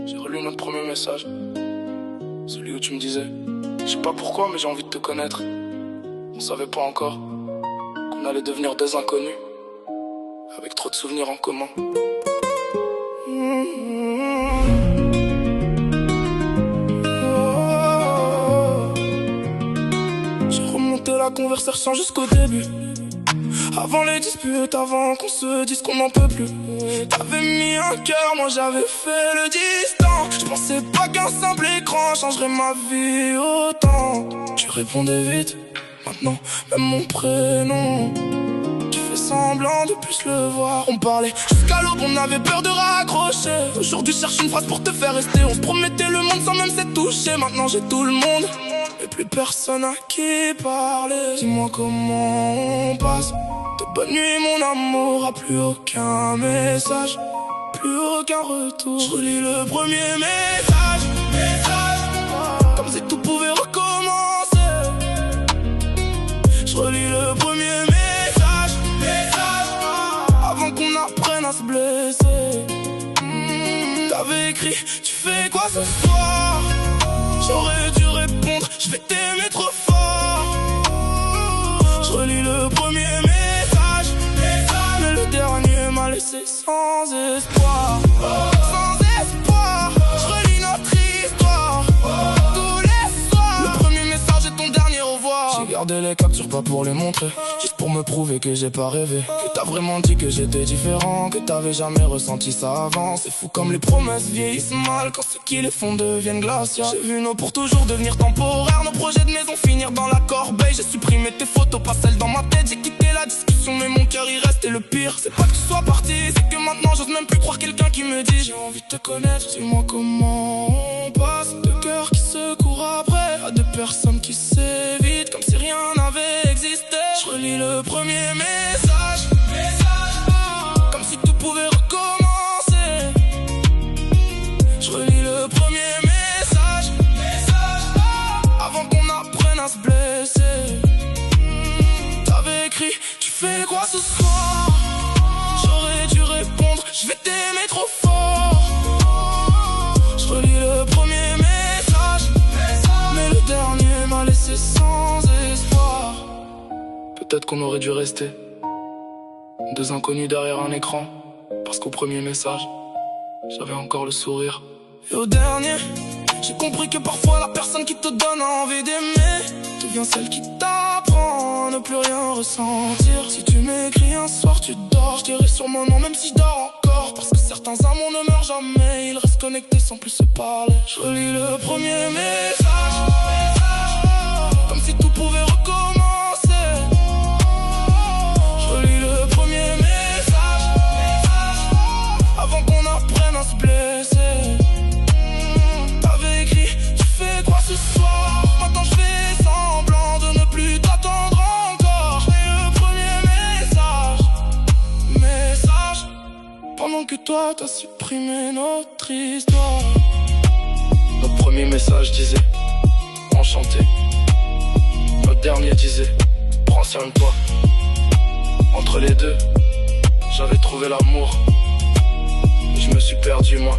J'ai relu notre premier message, celui où tu me disais: je sais pas pourquoi mais j'ai envie de te connaître. On savait pas encore qu'on allait devenir des inconnus, avec trop de souvenirs en commun. J'ai remonté la conversation jusqu'au début, avant les disputes, avant qu'on se dise qu'on n'en peut plus. T'avais mis un cœur, moi j'avais fait le distant. Je pensais pas qu'un simple écran changerait ma vie autant. Tu répondais vite, maintenant même mon prénom. Tu fais semblant de plus le voir. On parlait jusqu'à l'aube, on avait peur de raccrocher. Aujourd'hui je cherche une phrase pour te faire rester. On se promettait le monde sans même s'être touché. Maintenant j'ai tout le monde et plus personne à qui parler. Dis-moi comment on passe de bonne nuit mon amour à plus aucun message, plus aucun retour. Je relis le premier message, comme si tout pouvait recommencer. Je relis le premier message, avant qu'on apprenne à se blesser. T'avais écrit: tu fais quoi ce soir? J'aurais dû répondre: je vais t'aimer trop fort. Je relis le premier message, mais le dernier m'a laissé sans espoir. Sans espoir, je relis notre histoire tous les soirs. Le premier message est ton dernier au revoir. J'ai gardé les captures pas pour les montrer, juste pour me prouver que j'ai pas rêvé, que t'as vraiment dit que j'étais différent, que t'avais jamais ressenti ça avant. C'est fou comme les promesses vieillissent mal quand ceux qui les font deviennent glaciaux. J'ai vu nos pour toujours devenir temporaires, nos projets de maison finir dans la corbeille. J'ai supprimé tes photos, pas celles dans ma tête. J'ai quitté la discussion mais mon cœur y reste. Et le pire, c'est pas que tu sois parti, c'est que maintenant j'ose même plus croire quelqu'un qui me dit: j'ai envie de te connaître. Dis-moi comment on passe de cœurs qui se courent après à deux personnes qui s'évitent comme si rien n'avait existé. Je relis le premier message, comme si tout pouvait recommencer. Je relis le premier message, avant qu'on apprenne à se blesser. T'avais écrit: tu fais quoi ce soir? J'aurais dû répondre: je vais t'aimer trop fort. Je relis le premier message, mais le dernier m'a laissé sans espoir. Peut-être qu'on aurait dû rester deux inconnus derrière un écran, parce qu'au premier message, j'avais encore le sourire. Et au dernier, j'ai compris que parfois la personne qui te donne envie d'aimer devient celle qui t'apprend à ne plus rien ressentir. Si tu m'écris un soir, tu dors, je dirai sur mon nom même si je dors encore. Parce que certains amours ne meurent jamais, ils restent connectés sans plus se parler. Je relis le premier message, comme si tout pouvait recommencer. Je relis le premier message, avant qu'on apprenne à se blesser. T'avais écrit: tu fais quoi ce soir? Maintenant je fais semblant de ne plus t'attendre encore. Je lis le premier message, pendant que toi t'as supprimé notre histoire. Notre premier message disait: enchanté. Notre dernier disait: prends soin de toi. Entre les deux, j'avais trouvé l'amour, et je me suis perdu moi.